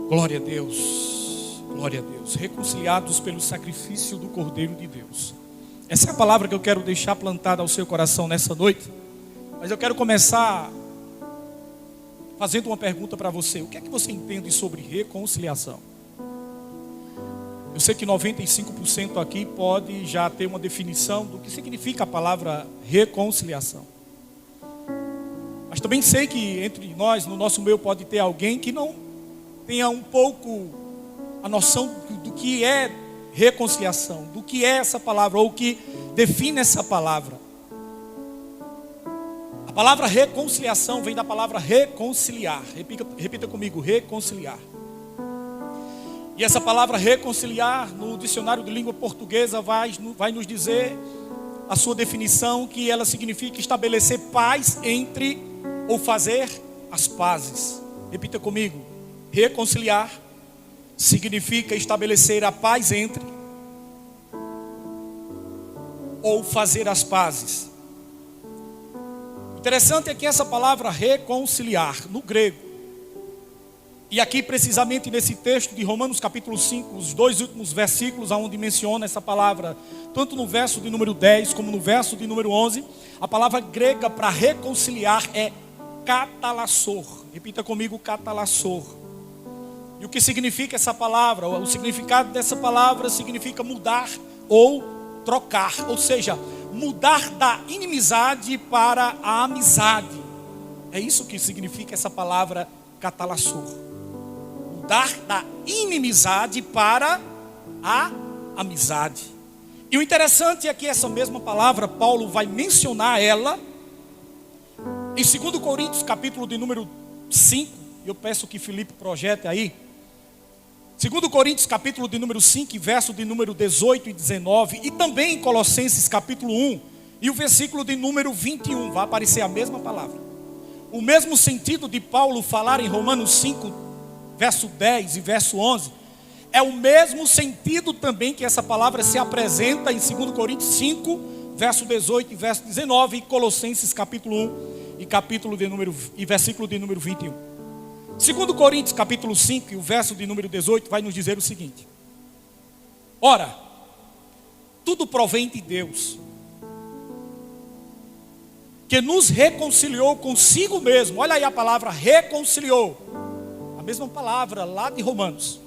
Glória a Deus, glória a Deus. Reconciliados pelo sacrifício do Cordeiro de Deus. Essa é a palavra que eu quero deixar plantada ao seu coração nessa noite. Mas eu quero começar fazendo uma pergunta para você. O que é que você entende sobre reconciliação? Eu sei que 95% aqui pode já ter uma definição do que significa a palavra reconciliação. Mas também sei que entre nós, no nosso meio, pode ter alguém que não tenha um pouco a noção do que é reconciliação, do que é essa palavra, ou o que define essa palavra. A palavra reconciliação vem da palavra reconciliar. Repita comigo, reconciliar. E essa palavra reconciliar, no dicionário de língua portuguesa, vai nos dizer a sua definição, que ela significa estabelecer paz entre, ou fazer as pazes. Repita comigo, reconciliar significa estabelecer a paz entre, ou fazer as pazes. Interessante é que essa palavra reconciliar, no grego, e aqui precisamente nesse texto de Romanos capítulo 5, os dois últimos versículos onde menciona essa palavra, tanto no verso de número 10 como no verso de número 11, a palavra grega para reconciliar é katalassor. Repita comigo, katalassor. E o que significa essa palavra? O significado dessa palavra significa mudar ou trocar, ou seja, mudar da inimizade para a amizade. É isso que significa essa palavra katalassor. Mudar da inimizade para a amizade. E o interessante é que essa mesma palavra, Paulo vai mencionar ela em 2 Coríntios capítulo de número 5. Eu peço que Felipe projete aí. 2 Coríntios capítulo de número 5, verso de número 18 e 19. E também em Colossenses capítulo 1 e o versículo de número 21. Vai aparecer a mesma palavra. O mesmo sentido de Paulo falar em Romanos 5, verso 10 e verso 11, é o mesmo sentido também que essa palavra se apresenta em 2 Coríntios 5, verso 18 e verso 19, e Colossenses capítulo 1 e versículo de número 21. 2 Coríntios capítulo 5 e o verso de número 18 vai nos dizer o seguinte: ora, tudo provém de Deus, que nos reconciliou consigo mesmo. Olha aí a palavra reconciliou, a mesma palavra lá de Romanos,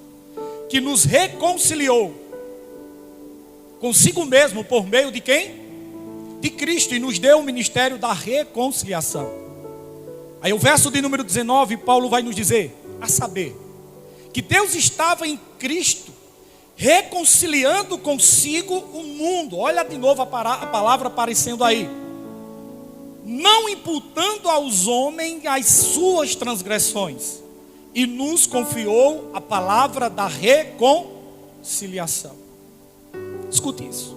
que nos reconciliou consigo mesmo por meio de quem? De Cristo, e nos deu o ministério da reconciliação. Aí o verso de número 19, Paulo vai nos dizer, a saber, que Deus estava em Cristo reconciliando consigo o mundo. Olha de novo a palavra aparecendo aí. Não imputando aos homens as suas transgressões, e nos confiou a palavra da reconciliação. Escute isso.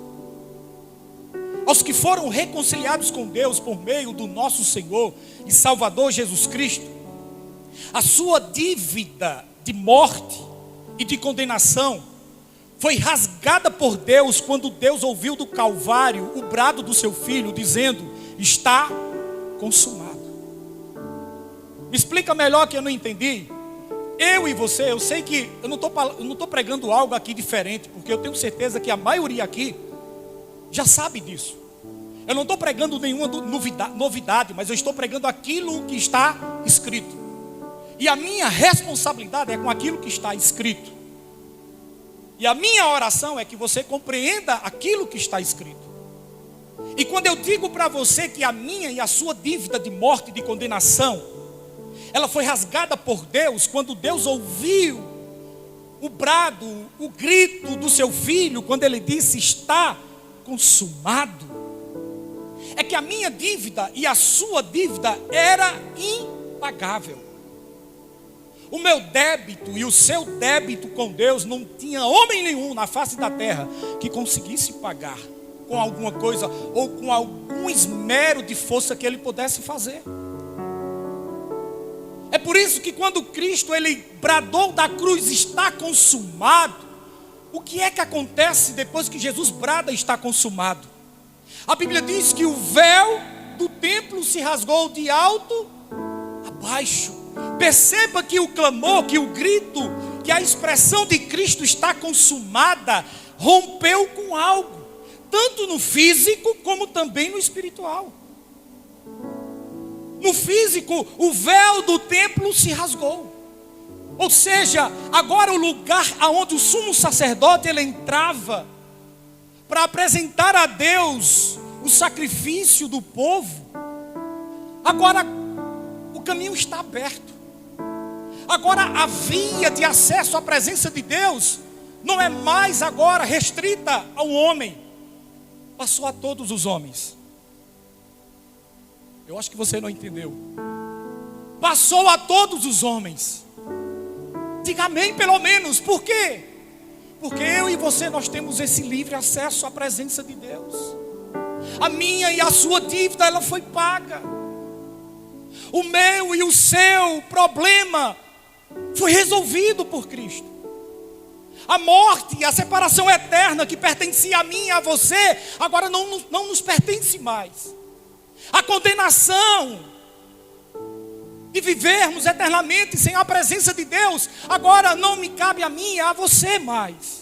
Aos que foram reconciliados com Deus por meio do nosso Senhor e Salvador Jesus Cristo, a sua dívida de morte e de condenação foi rasgada por Deus quando Deus ouviu do Calvário o brado do seu Filho, dizendo: está consumado. Me explica melhor, que eu não entendi. Eu e você, eu sei que eu não estou pregando algo aqui diferente, porque eu tenho certeza que a maioria aqui já sabe disso. Eu não estou pregando nenhuma novidade, mas eu estou pregando aquilo que está escrito. E a minha responsabilidade é com aquilo que está escrito. E a minha oração é que você compreenda aquilo que está escrito. E quando eu digo para você que a minha e a sua dívida de morte e de condenação, ela foi rasgada por Deus, quando Deus ouviu o brado, o grito do seu Filho, quando ele disse: está consumado, é que a minha dívida e a sua dívida era impagável. O meu débito e o seu débito com Deus, não tinha homem nenhum na face da terra que conseguisse pagar com alguma coisa ou com algum esmero de força que ele pudesse fazer. É por isso que quando Cristo ele bradou da cruz: está consumado, o que é que acontece depois que Jesus brada está consumado? A Bíblia diz que o véu do templo se rasgou de alto a baixo. Perceba que o clamor, que o grito que a expressão de Cristo está consumada rompeu com algo, tanto no físico como também no espiritual. No físico, o véu do templo se rasgou. Ou seja, agora o lugar aonde o sumo sacerdote ele entrava para apresentar a Deus o sacrifício do povo, agora o caminho está aberto. Agora a via de acesso à presença de Deus não é mais agora restrita ao homem, passou a todos os homens. Eu acho que você não entendeu. Passou a todos os homens. Diga amém pelo menos. Por quê? Porque eu e você, nós temos esse livre acesso à presença de Deus. A minha e a sua dívida, ela foi paga. O meu e o seu problema foi resolvido por Cristo. A morte e a separação eterna que pertencia a mim e a você, agora não nos pertence mais. A condenação de vivermos eternamente sem a presença de Deus, agora não me cabe a mim e a você mais.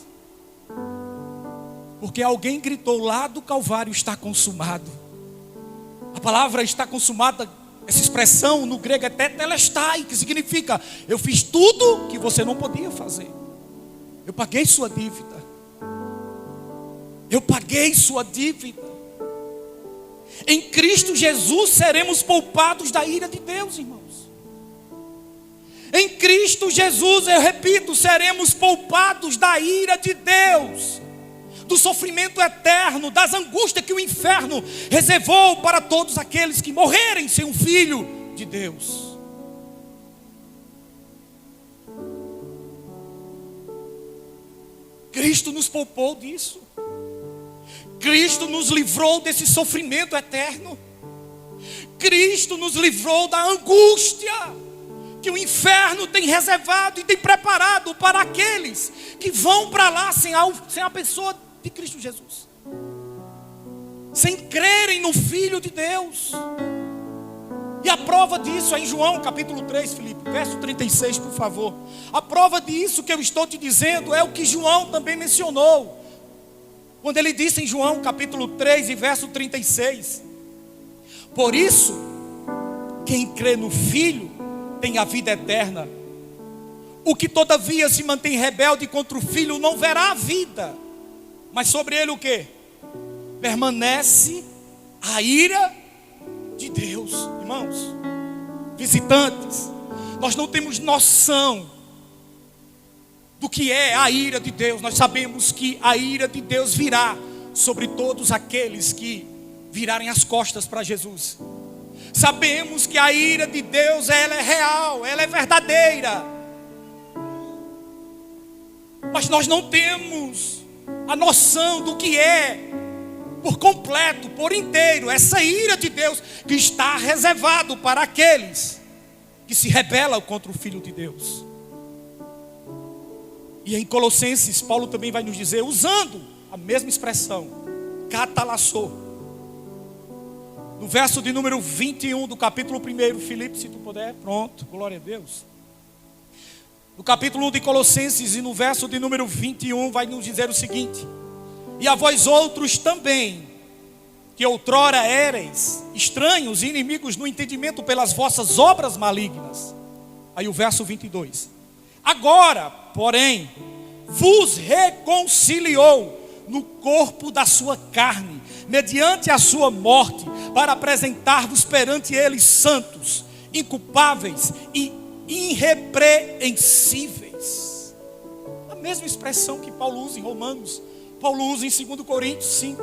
Porque alguém gritou lá do Calvário, está consumado. A palavra está consumada, essa expressão no grego é tetelestai, que significa, eu fiz tudo que você não podia fazer. Eu paguei sua dívida. Eu paguei sua dívida. Em Cristo Jesus seremos poupados da ira de Deus, irmãos. Em Cristo Jesus, eu repito, seremos poupados da ira de Deus, do sofrimento eterno, das angústias que o inferno reservou para todos aqueles que morrerem sem um filho de Deus. Cristo nos poupou disso. Cristo nos livrou desse sofrimento eterno. Cristo nos livrou da angústia que o inferno tem reservado e tem preparado para aqueles que vão para lá sem a pessoa de Cristo Jesus, sem crerem no Filho de Deus. E a prova disso é em João capítulo 3, Filipe, verso 36, por favor. A prova disso que eu estou te dizendo é o que João também mencionou, quando ele disse em João capítulo 3 e verso 36: por isso, quem crê no Filho tem a vida eterna. O que todavia se mantém rebelde contra o Filho não verá a vida, mas sobre ele o que? Permanece a ira de Deus. Irmãos, visitantes, nós não temos noção do que é a ira de Deus. Nós sabemos que a ira de Deus virá sobre todos aqueles que virarem as costas para Jesus. Sabemos que a ira de Deus, ela é real, ela é verdadeira. Mas nós não temos a noção do que é por completo, por inteiro, essa ira de Deus que está reservado para aqueles que se rebelam contra o Filho de Deus. E em Colossenses, Paulo também vai nos dizer, usando a mesma expressão, catalassou, no verso de número 21 do capítulo 1, Filipe, se tu puder, pronto, glória a Deus. No capítulo 1 de Colossenses e no verso de número 21 vai nos dizer o seguinte: e a vós outros também, que outrora éreis estranhos e inimigos no entendimento pelas vossas obras malignas. Aí o verso 22. Agora, porém, vos reconciliou no corpo da sua carne, mediante a sua morte, para apresentar-vos perante ele santos, inculpáveis e irrepreensíveis. A mesma expressão que Paulo usa em Romanos, Paulo usa em 2 Coríntios 5,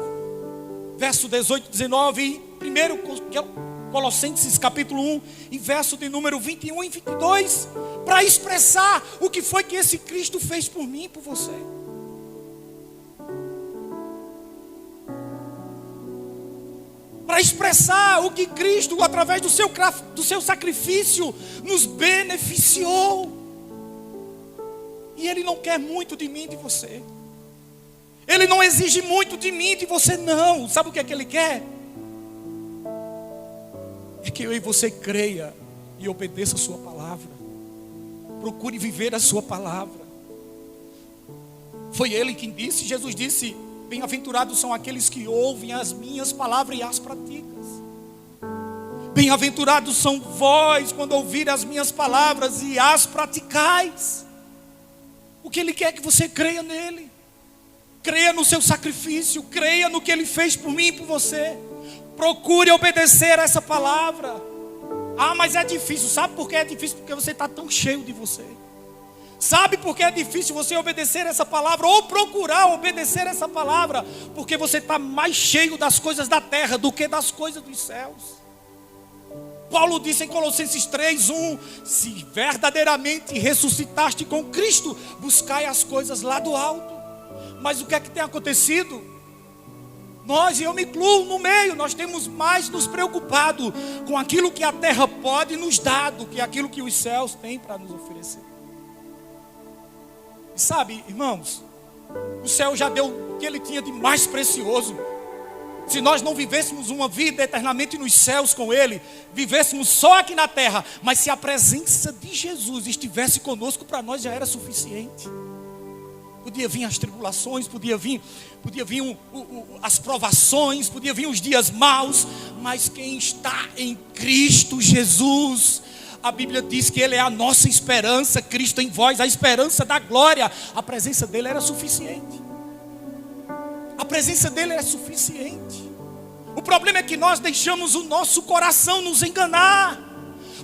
verso 18 e 19, e 1 Colossenses capítulo 1, e verso de número 21 e 22, para expressar o que foi que esse Cristo fez por mim e por você. Para expressar o que Cristo, através do seu sacrifício, nos beneficiou. E Ele não quer muito de mim e de você. Ele não exige muito de mim e de você, não. Sabe o que é que Ele quer? É que eu e você creia e obedeça a sua palavra. Procure viver a sua palavra. Foi ele quem disse. Jesus disse: bem-aventurados são aqueles que ouvem as minhas palavras e as praticam. Bem-aventurados são vós quando ouvirem as minhas palavras e as praticais. O que Ele quer é que você creia nele. Creia no seu sacrifício. Creia no que Ele fez por mim e por você. Procure obedecer a essa palavra. Ah, mas é difícil. Sabe por que é difícil? Porque você está tão cheio de você. Sabe por que é difícil você obedecer essa palavra? Ou procurar obedecer essa palavra? Porque você está mais cheio das coisas da terra do que das coisas dos céus. Paulo disse em Colossenses 3:1: se verdadeiramente ressuscitaste com Cristo, buscai as coisas lá do alto. Mas o que é que tem acontecido? Nós, e eu me incluo no meio, nós temos mais nos preocupado com aquilo que a terra pode nos dar do que aquilo que os céus têm para nos oferecer. E sabe, irmãos, o céu já deu o que ele tinha de mais precioso. Se nós não vivêssemos uma vida eternamente nos céus com Ele, vivêssemos só aqui na terra, mas se a presença de Jesus estivesse conosco, para nós já era suficiente. Podia vir as tribulações, podia vir as provações, podia vir os dias maus, mas quem está em Cristo Jesus, a Bíblia diz que Ele é a nossa esperança, Cristo em vós, a esperança da glória. A presença dEle era suficiente. A presença dele é suficiente. O problema é que nós deixamos o nosso coração nos enganar.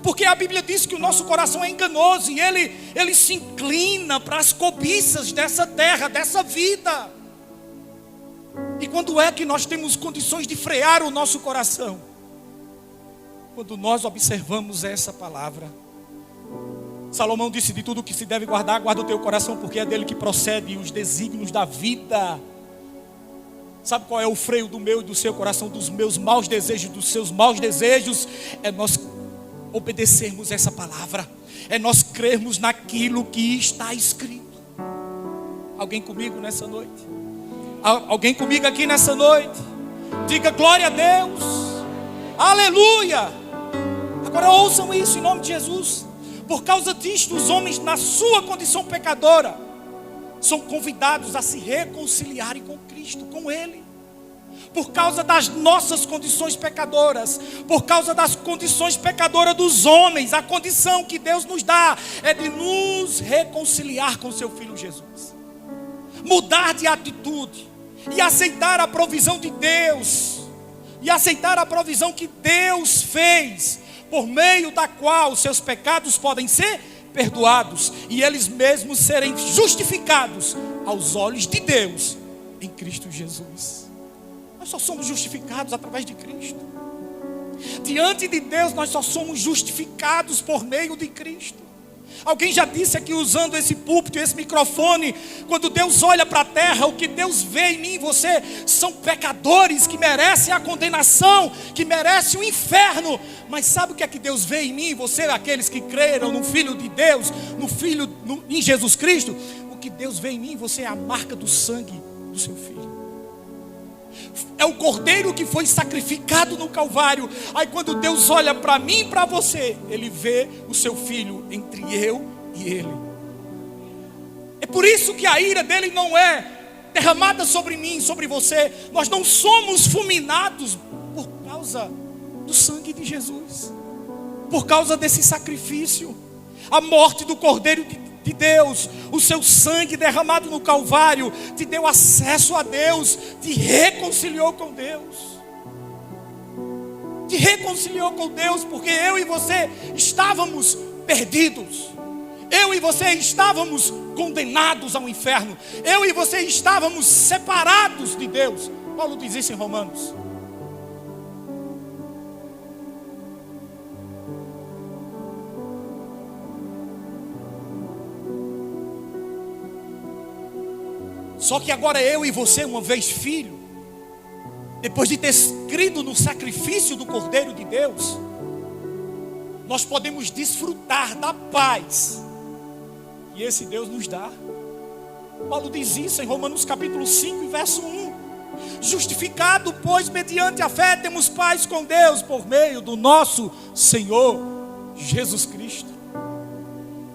Porque a Bíblia diz que o nosso coração é enganoso e ele se inclina para as cobiças dessa terra, dessa vida. E quando é que nós temos condições de frear o nosso coração? Quando nós observamos essa palavra. Salomão disse: de tudo que se deve guardar, guarda o teu coração, porque é dele que procede os desígnios da vida. Sabe qual é o freio do meu e do seu coração, dos meus maus desejos, dos seus maus desejos? É nós obedecermos essa palavra, é nós crermos naquilo que está escrito. Alguém comigo nessa noite? Alguém comigo aqui nessa noite? Diga glória a Deus, aleluia. Agora ouçam isso em nome de Jesus. Por causa disto, os homens na sua condição pecadora são convidados a se reconciliarem com Cristo, com Ele. Por causa das nossas condições pecadoras, por causa das condições pecadoras dos homens, a condição que Deus nos dá é de nos reconciliar com seu Filho Jesus. Mudar de atitude e aceitar a provisão de Deus. E aceitar a provisão que Deus fez, por meio da qual seus pecados podem ser perdoados e eles mesmos serem justificados aos olhos de Deus em Cristo Jesus. Nós só somos justificados através de Cristo. Diante de Deus nós só somos justificados por meio de Cristo. Alguém já disse aqui, usando esse púlpito, esse microfone, quando Deus olha para a terra, o que Deus vê em mim e você são pecadores que merecem a condenação, que merecem o inferno. Mas sabe o que é que Deus vê em mim e você, aqueles que creram no Filho de Deus, em Jesus Cristo? O que Deus vê em mim e você é a marca do sangue do seu Filho. É o cordeiro que foi sacrificado no Calvário. Aí quando Deus olha para mim e para você, Ele vê o seu Filho entre eu e Ele. É por isso que a ira dele não é derramada sobre mim, sobre você. Nós não somos fulminados por causa do sangue de Jesus, por causa desse sacrifício. A morte do cordeiro de Deus, o seu sangue derramado no Calvário, te deu acesso a Deus, te reconciliou com Deus. Te reconciliou com Deus, porque eu e você estávamos perdidos. Eu e você estávamos condenados ao inferno. Eu e você estávamos separados de Deus. Paulo diz isso em Romanos. Só que agora eu e você, uma vez filho, depois de ter crido no sacrifício do Cordeiro de Deus, nós podemos desfrutar da paz que esse Deus nos dá. Paulo diz isso em Romanos capítulo 5, verso 1. Justificado, pois, mediante a fé, temos paz com Deus por meio do nosso Senhor Jesus Cristo.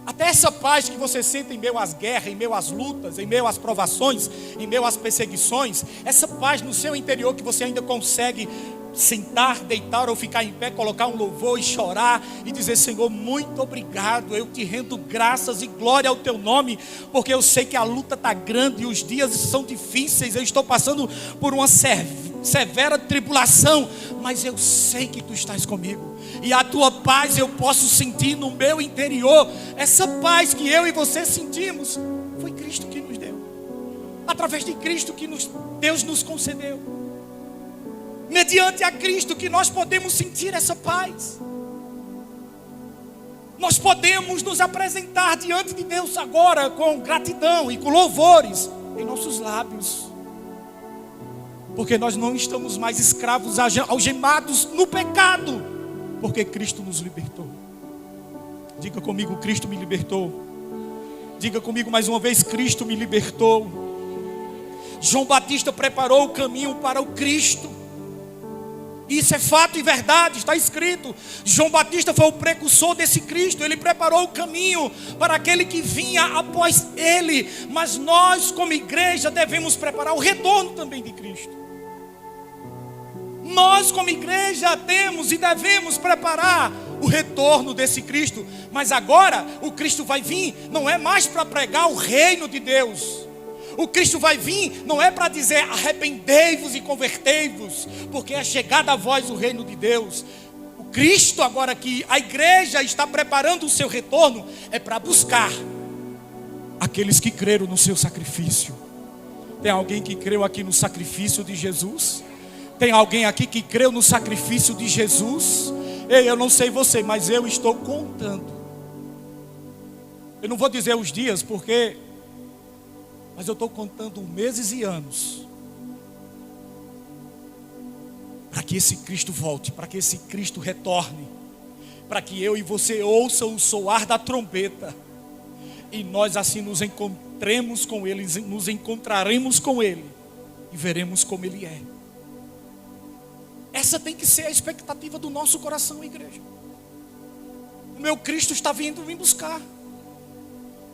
Até essa paz que você sente em meio às guerras, em meio às lutas, em meio às provações, em meio às perseguições, essa paz no seu interior que você ainda consegue sentar, deitar ou ficar em pé, colocar um louvor e chorar e dizer: Senhor, muito obrigado, eu te rendo graças e glória ao teu nome, porque eu sei que a luta está grande e os dias são difíceis, eu estou passando por uma severa tribulação, mas eu sei que tu estás comigo, e a tua paz eu posso sentir no meu interior. Essa paz que eu e você sentimos, foi Cristo que nos deu, através de Cristo que Deus nos concedeu. Mediante a Cristo que nós podemos sentir essa paz. Nós podemos nos apresentar diante de Deus agora com gratidão e com louvores em nossos lábios, porque nós não estamos mais escravos, algemados no pecado, porque Cristo nos libertou. Diga comigo: Cristo me libertou. Diga comigo mais uma vez: Cristo me libertou. João Batista preparou o caminho para o Cristo. Isso é fato e verdade, está escrito. João Batista foi o precursor desse Cristo. Ele preparou o caminho para aquele que vinha após ele. Mas nós, como igreja, devemos preparar o retorno também de Cristo. Nós, como igreja, temos e devemos preparar o retorno desse Cristo. Mas agora, o Cristo vai vir, não é mais para pregar o reino de Deus. O Cristo vai vir, não é para dizer: arrependei-vos e convertei-vos, porque é chegada a vós o reino de Deus. O Cristo, agora que a igreja está preparando o seu retorno, é para buscar aqueles que creram no seu sacrifício. Tem alguém que creu aqui no sacrifício de Jesus? Tem alguém aqui que creu no sacrifício de Jesus? Ei, eu não sei você, mas eu estou contando. Eu não vou dizer os dias, mas eu estou contando meses e anos para que esse Cristo volte, para que esse Cristo retorne, para que eu e você ouçam o soar da trombeta e nós assim nos encontremos com Ele, nos encontraremos com Ele e veremos como Ele é. Essa tem que ser a expectativa do nosso coração, igreja. O meu Cristo está vindo me buscar.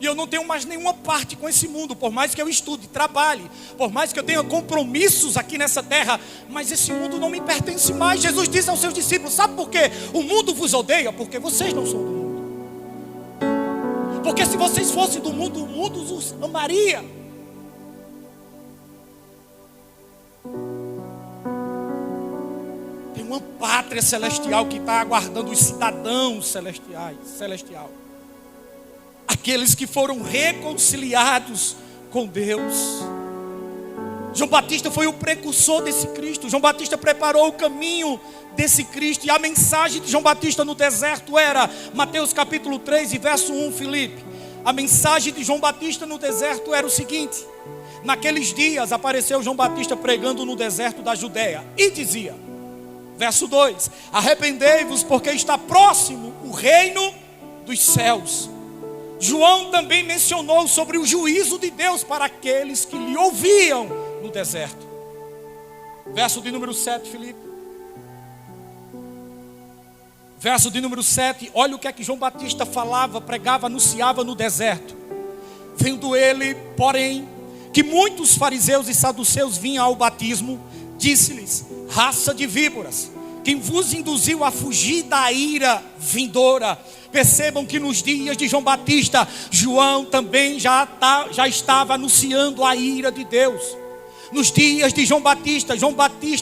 E eu não tenho mais nenhuma parte com esse mundo, por mais que eu estude, trabalhe, por mais que eu tenha compromissos aqui nessa terra, mas esse mundo não me pertence mais. Jesus disse aos seus discípulos: sabe por quê? O mundo vos odeia, porque vocês não são do mundo. Porque se vocês fossem do mundo, o mundo os amaria. Tem uma pátria celestial que está aguardando os cidadãos celestial. Aqueles que foram reconciliados com Deus. João Batista foi o precursor desse Cristo. João Batista preparou o caminho desse Cristo. E a mensagem de João Batista no deserto era, Mateus capítulo 3 e verso 1, Filipe. A mensagem de João Batista no deserto era o seguinte: naqueles dias apareceu João Batista pregando no deserto da Judeia e dizia, verso 2: arrependei-vos, porque está próximo o reino dos céus. João também mencionou sobre o juízo de Deus para aqueles que lhe ouviam no deserto. Verso de número 7, Filipe. Verso de número 7, olha o que é que João Batista falava, pregava, anunciava no deserto. Vendo ele, porém, que muitos fariseus e saduceus vinham ao batismo, disse-lhes: raça de víboras, quem vos induziu a fugir da ira vindoura? Percebam que nos dias de João Batista, João também já estava anunciando a ira de Deus. Nos dias de João Batista,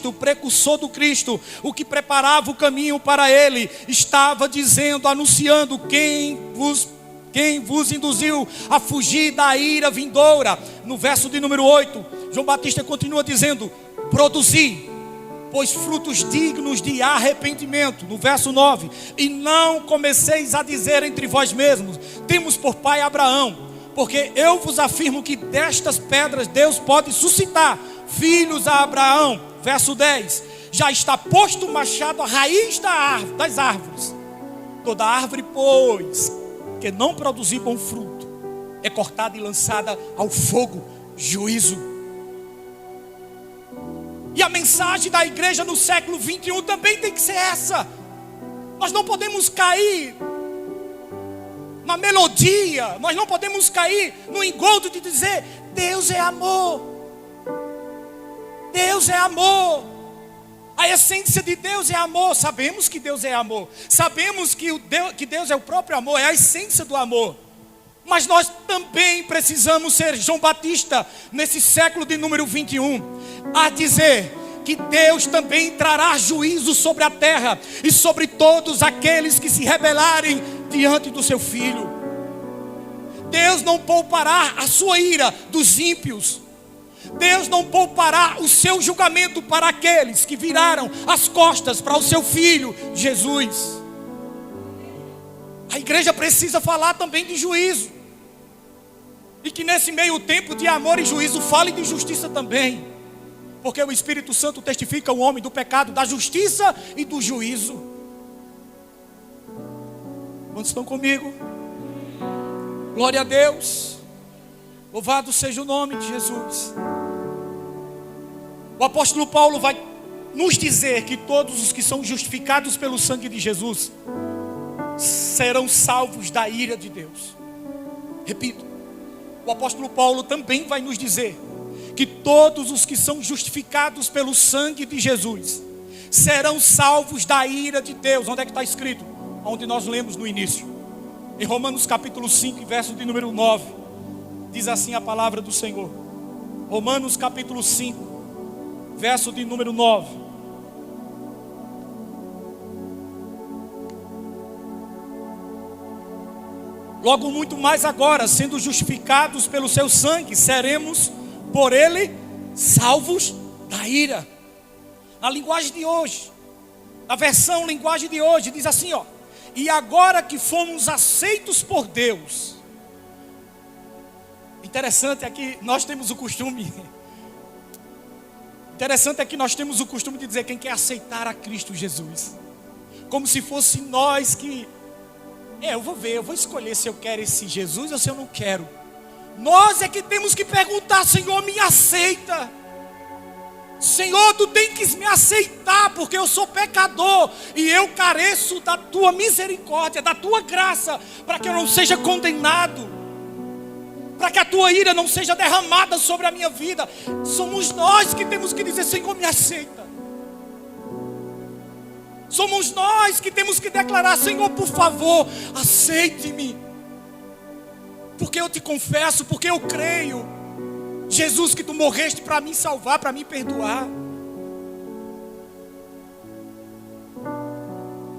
o precursor do Cristo, o que preparava o caminho para ele, estava dizendo, anunciando: quem vos induziu a fugir da ira vindoura? No verso de número 8, João Batista continua dizendo: produzi, pois frutos dignos de arrependimento. No verso 9, e não comeceis a dizer entre vós mesmos: temos por pai Abraão, porque eu vos afirmo que destas pedras Deus pode suscitar filhos a Abraão. Verso 10, já está posto o machado à raiz das árvores. Toda árvore, pois, que não produzir bom fruto, é cortada e lançada ao fogo, juízo. E a mensagem da igreja no século 21 também tem que ser essa. Nós não podemos cair na melodia. Nós não podemos cair no engodo de dizer: Deus é amor. Deus é amor. A essência de Deus é amor. Sabemos que Deus é amor. Sabemos que Deus é o próprio amor, é a essência do amor. Mas nós também precisamos ser João Batista nesse século de número 21, a dizer que Deus também trará juízo sobre a terra e sobre todos aqueles que se rebelarem diante do seu Filho. Deus não poupará a sua ira dos ímpios. Deus não poupará o seu julgamento para aqueles que viraram as costas para o seu Filho Jesus. A igreja precisa falar também de juízo. E que nesse meio tempo de amor e juízo fale de justiça também. Porque o Espírito Santo testifica o homem do pecado, da justiça e do juízo. Quantos estão comigo? Glória a Deus. Louvado seja o nome de Jesus. O apóstolo Paulo vai nos dizer que todos os que são justificados pelo sangue de Jesus serão salvos da ira de Deus. Repito, o apóstolo Paulo também vai nos dizer que todos os que são justificados pelo sangue de Jesus serão salvos da ira de Deus. Onde é que está escrito? Onde nós lemos no início, em Romanos capítulo 5, verso de número 9. Diz assim a palavra do Senhor. Romanos capítulo 5, verso de número 9. Logo muito mais agora, sendo justificados pelo seu sangue, seremos por ele salvos da ira. Na linguagem de hoje, na versão linguagem de hoje, diz assim, ó: e agora que fomos aceitos por Deus. Interessante é que nós temos o costume de dizer quem quer aceitar a Cristo Jesus, como se fosse nós que eu vou escolher se eu quero esse Jesus ou se eu não quero. Nós é que temos que perguntar: Senhor, me aceita. Senhor, tu tem que me aceitar, porque eu sou pecador e eu careço da tua misericórdia, da tua graça, para que eu não seja condenado, para que a tua ira não seja derramada sobre a minha vida. Somos nós que temos que dizer: Senhor, me aceita. Somos nós que temos que declarar: Senhor, por favor, aceite-me. Porque eu te confesso, porque eu creio, Jesus, que tu morreste para me salvar, para me perdoar.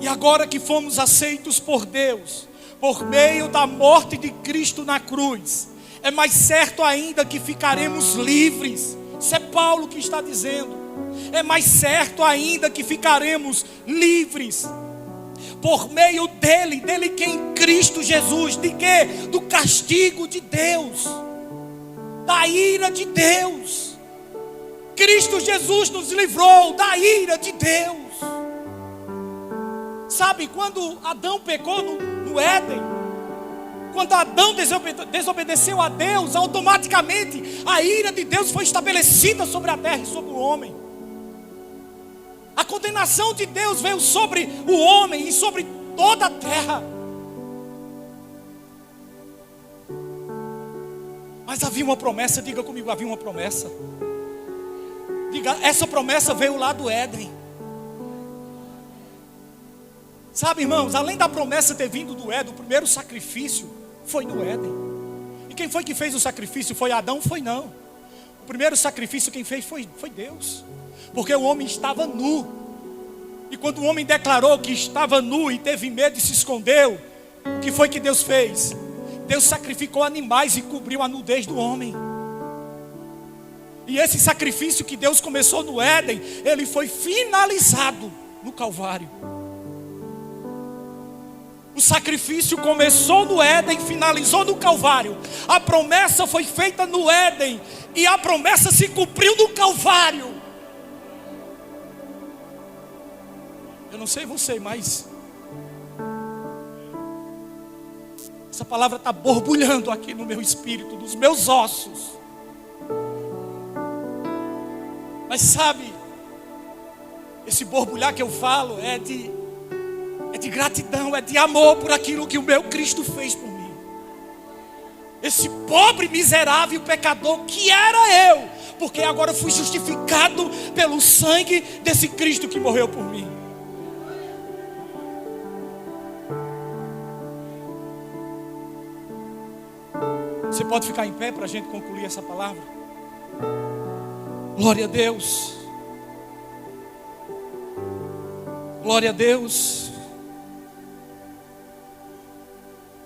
E agora que fomos aceitos por Deus, por meio da morte de Cristo na cruz, é mais certo ainda que ficaremos livres. Isso é Paulo que está dizendo. É mais certo ainda que ficaremos livres. Por meio dele que é em Cristo Jesus. De quê? Do castigo de Deus, da ira de Deus. Cristo Jesus nos livrou da ira de Deus. Sabe, quando Adão pecou no Éden, quando Adão desobedeceu a Deus, automaticamente a ira de Deus foi estabelecida sobre a terra e sobre o homem. A condenação de Deus veio sobre o homem e sobre toda a terra. Mas havia uma promessa, diga comigo, havia uma promessa. Diga, essa promessa veio lá do Éden. Sabe, irmãos, além da promessa ter vindo do Éden, o primeiro sacrifício foi no Éden. E quem foi que fez o sacrifício? Foi Adão? Foi não. O primeiro sacrifício quem fez foi Deus. Porque o homem estava nu. E quando o homem declarou que estava nu e teve medo e se escondeu, o que foi que Deus fez? Deus sacrificou animais e cobriu a nudez do homem. E esse sacrifício que Deus começou no Éden, ele foi finalizado no Calvário. O sacrifício começou no Éden, finalizou no Calvário. A promessa foi feita no Éden e a promessa se cumpriu no Calvário. Eu não sei você, mas essa palavra está borbulhando aqui no meu espírito, nos meus ossos. Mas sabe, esse borbulhar que eu falo é de gratidão, é de amor por aquilo que o meu Cristo fez por mim. esse pobre, miserável pecador que era eu, porque agora eu fui justificado pelo sangue desse Cristo que morreu por mim. Você pode ficar em pé para a gente concluir essa palavra? Glória a Deus. Glória a Deus.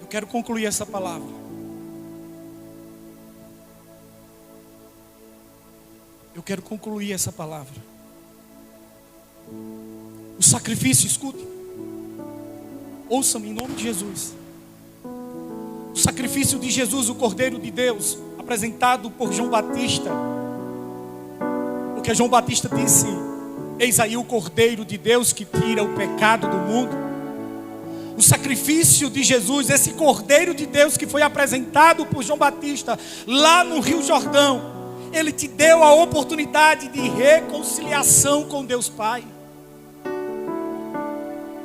Eu quero concluir essa palavra. Eu quero concluir essa palavra. O sacrifício, escute. Ouça-me em nome de Jesus. O sacrifício de Jesus, o Cordeiro de Deus, apresentado por João Batista. Porque João Batista disse: eis aí o Cordeiro de Deus que tira o pecado do mundo. O sacrifício de Jesus, esse Cordeiro de Deus que foi apresentado por João Batista lá no Rio Jordão, ele te deu a oportunidade de reconciliação com Deus Pai.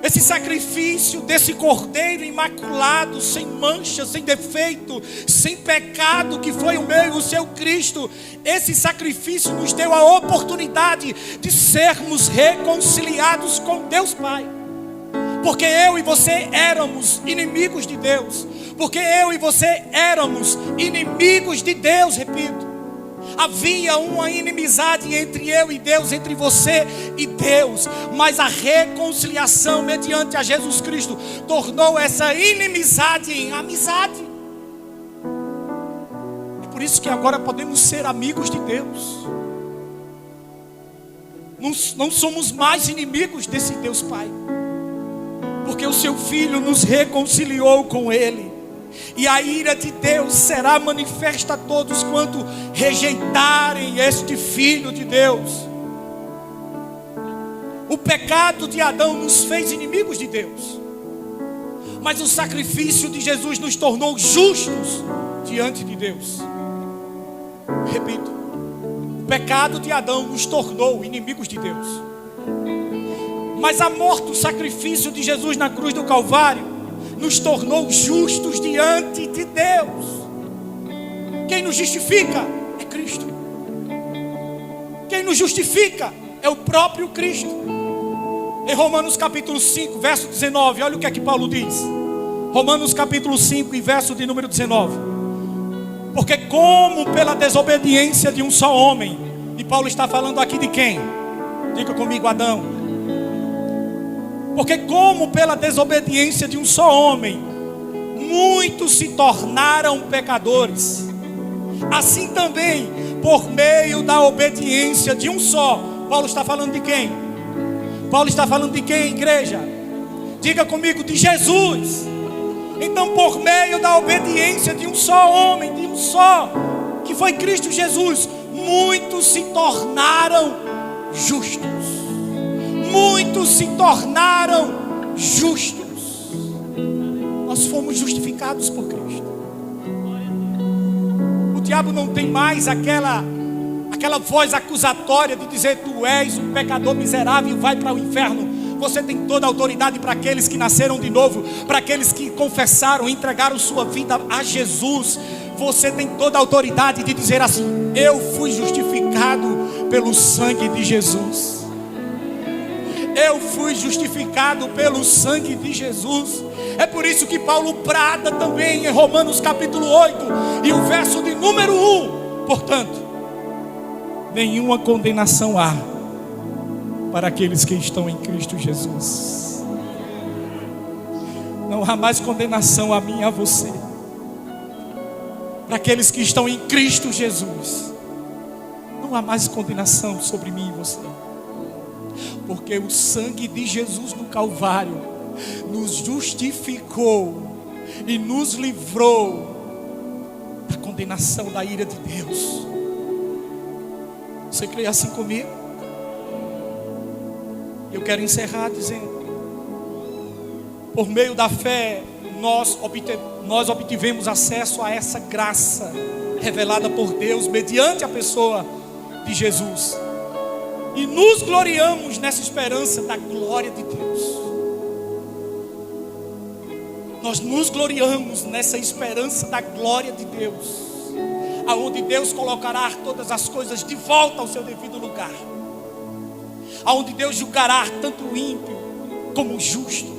Esse sacrifício desse Cordeiro imaculado, sem mancha, sem defeito, sem pecado, que foi o meu e o seu Cristo, esse sacrifício nos deu a oportunidade de sermos reconciliados com Deus Pai. Porque eu e você éramos inimigos de Deus. Porque eu e você éramos inimigos de Deus, repito. Havia uma inimizade entre eu e Deus, entre você e Deus. Mas a reconciliação mediante a Jesus Cristo tornou essa inimizade em amizade. É por isso que agora podemos ser amigos de Deus. Não somos mais inimigos desse Deus Pai. Porque o seu Filho nos reconciliou com Ele. E a ira de Deus será manifesta a todos quanto rejeitarem este Filho de Deus. O pecado de Adão nos fez inimigos de Deus. Mas o sacrifício de Jesus nos tornou justos diante de Deus. Repito, o pecado de Adão nos tornou inimigos de Deus. Mas a morte, o sacrifício de Jesus na cruz do Calvário nos tornou justos diante de Deus. Quem nos justifica é Cristo. Quem nos justifica é o próprio Cristo. Em Romanos capítulo 5, verso 19, olha o que é que Paulo diz. Romanos capítulo 5 e verso de número 19. Porque como pela desobediência de um só homem, e Paulo está falando aqui de quem? Diga comigo, Adão. Porque como pela desobediência de um só homem, muitos se tornaram pecadores, assim também, por meio da obediência de um só. Paulo está falando de quem? Paulo está falando de quem, igreja? Diga comigo, de Jesus. Então, por meio da obediência de um só homem, de um só, que foi Cristo Jesus, muitos se tornaram justos. Muitos se tornaram justos. Nós fomos justificados por Cristo. O diabo não tem mais aquela voz acusatória de dizer: tu és um pecador miserável e vai para o inferno. Você tem toda a autoridade para aqueles que nasceram de novo, para aqueles que confessaram, entregaram sua vida a Jesus. Você tem toda a autoridade de dizer assim: eu fui justificado pelo sangue de Jesus. Eu fui justificado pelo sangue de Jesus. É por isso que Paulo brada também em Romanos capítulo 8 e o verso de número 1. Portanto, nenhuma condenação há para aqueles que estão em Cristo Jesus. Não há mais condenação a mim e a você. Para aqueles que estão em Cristo Jesus, não há mais condenação sobre mim e você. Porque o sangue de Jesus no Calvário nos justificou e nos livrou da condenação da ira de Deus. Você crê assim comigo? Eu quero encerrar dizendo: por meio da fé nós obtivemos acesso a essa graça revelada por Deus mediante a pessoa de Jesus. E nos gloriamos nessa esperança da glória de Deus. Nós nos gloriamos nessa esperança da glória de Deus, aonde Deus colocará todas as coisas de volta ao seu devido lugar, aonde Deus julgará tanto o ímpio como o justo,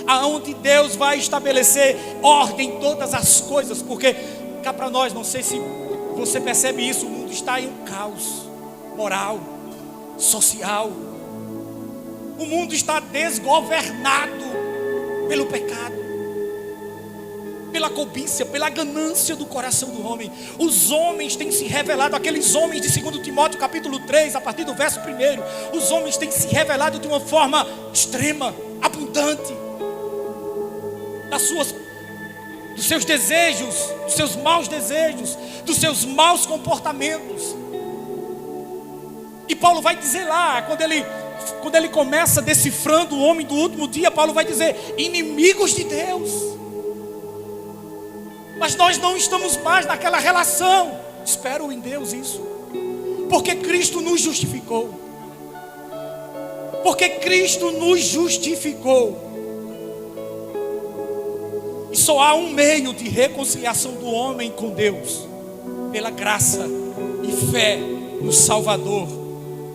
aonde Deus vai estabelecer ordem em todas as coisas, porque cá para nós, não sei se você percebe isso, o mundo está em um caos moral, social. O mundo está desgovernado pelo pecado, pela cobiça, pela ganância do coração do homem. Os homens têm se revelado, aqueles homens de 2 Timóteo capítulo 3, a partir do verso 1, os homens têm se revelado de uma forma extrema, abundante, dos seus desejos, dos seus maus desejos, dos seus maus comportamentos. E Paulo vai dizer lá, quando ele começa decifrando o homem do último dia, Paulo vai dizer: inimigos de Deus. Mas nós não estamos mais naquela relação. Espero em Deus isso, porque Cristo nos justificou. Porque Cristo nos justificou. E só há um meio de reconciliação do homem com Deus: pela graça e fé no Salvador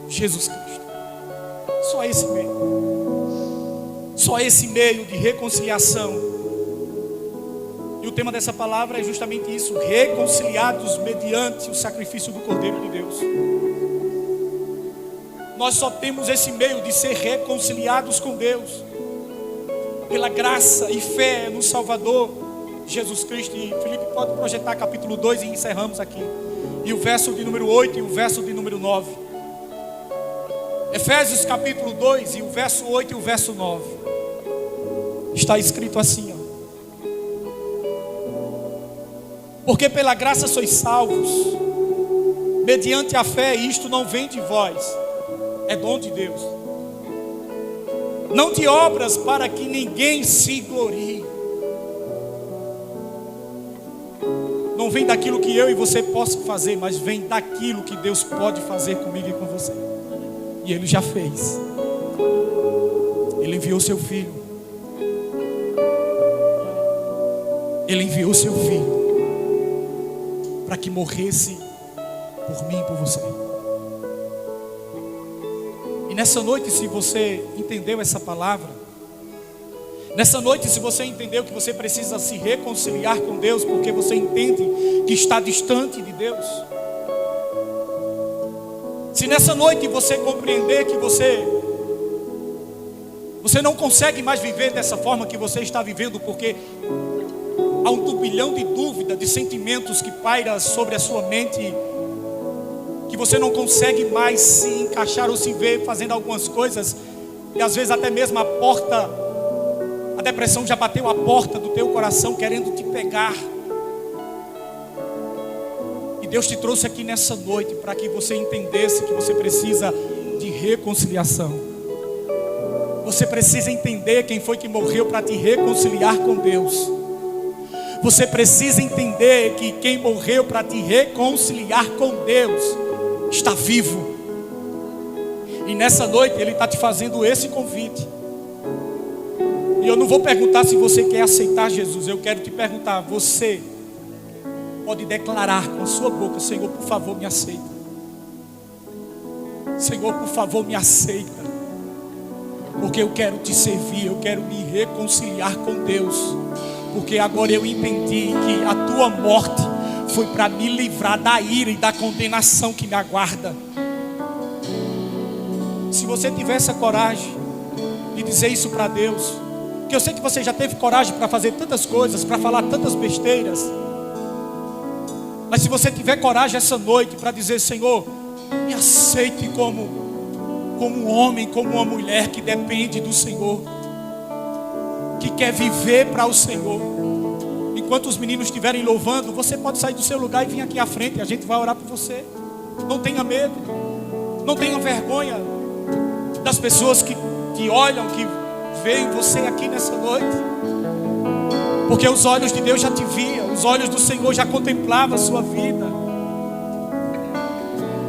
Jesus Cristo. Só esse meio. Só esse meio de reconciliação. E o tema dessa palavra é justamente isso: reconciliados mediante o sacrifício do Cordeiro de Deus. Nós só temos esse meio de ser reconciliados com Deus pela graça e fé no Salvador Jesus Cristo. E Felipe pode projetar capítulo 2 e encerramos aqui. E o verso de número 8 e o verso de número 9. Efésios capítulo 2 e o verso 8 e o verso 9. Está escrito assim, ó: porque pela graça sois salvos, mediante a fé, e isto não vem de vós, é dom de Deus, não de obras, para que ninguém se glorie. Não vem daquilo que eu e você possam fazer, mas vem daquilo que Deus pode fazer comigo e com você. E Ele já fez. Ele enviou seu Filho. Ele enviou seu Filho para que morresse por mim e por você. E nessa noite, se você entendeu essa palavra, nessa noite, se você entendeu que você precisa se reconciliar com Deus, porque você entende que está distante de Deus, se nessa noite você compreender que você não consegue mais viver dessa forma que você está vivendo, porque há um turbilhão de dúvidas, de sentimentos que paira sobre a sua mente, que você não consegue mais se encaixar ou se ver fazendo algumas coisas, e às vezes até mesmo a depressão já bateu a porta do teu coração querendo te pegar. E Deus te trouxe aqui nessa noite para que você entendesse que você precisa de reconciliação. Você precisa entender quem foi que morreu para te reconciliar com Deus. Você precisa entender que quem morreu para te reconciliar com Deus está vivo. E nessa noite Ele está te fazendo esse convite. E eu não vou perguntar se você quer aceitar Jesus. Eu quero te perguntar: você pode declarar com a sua boca: Senhor, por favor, me aceita. Senhor, por favor, me aceita. Porque eu quero te servir, eu quero me reconciliar com Deus. Porque agora eu entendi que a tua morte foi para me livrar da ira e da condenação que me aguarda. Se você tiver essa coragem de dizer isso para Deus, que eu sei que você já teve coragem para fazer tantas coisas, para falar tantas besteiras, mas se você tiver coragem essa noite para dizer: Senhor, me aceite como um homem, como uma mulher que depende do Senhor, que quer viver para o Senhor. Enquanto os meninos estiverem louvando, você pode sair do seu lugar e vir aqui à frente, a gente vai orar por você. Não tenha medo, não tenha vergonha das pessoas que te olham, que veem você aqui nessa noite, porque os olhos de Deus já te viam, os olhos do Senhor já contemplavam a sua vida.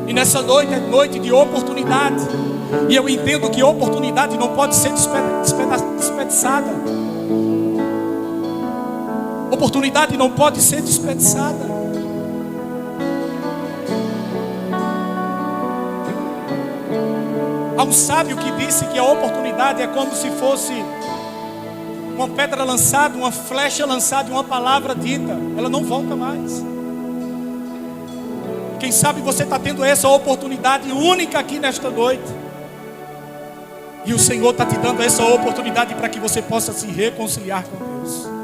E nessa noite é noite de oportunidade, e eu entendo que oportunidade não pode ser desperdiçada. Oportunidade não pode ser desperdiçada. Há um sábio que disse que a oportunidade é como se fosse uma pedra lançada, uma flecha lançada e uma palavra dita. Ela não volta mais. Quem sabe você está tendo essa oportunidade única aqui nesta noite. E o Senhor está te dando essa oportunidade para que você possa se reconciliar com Deus.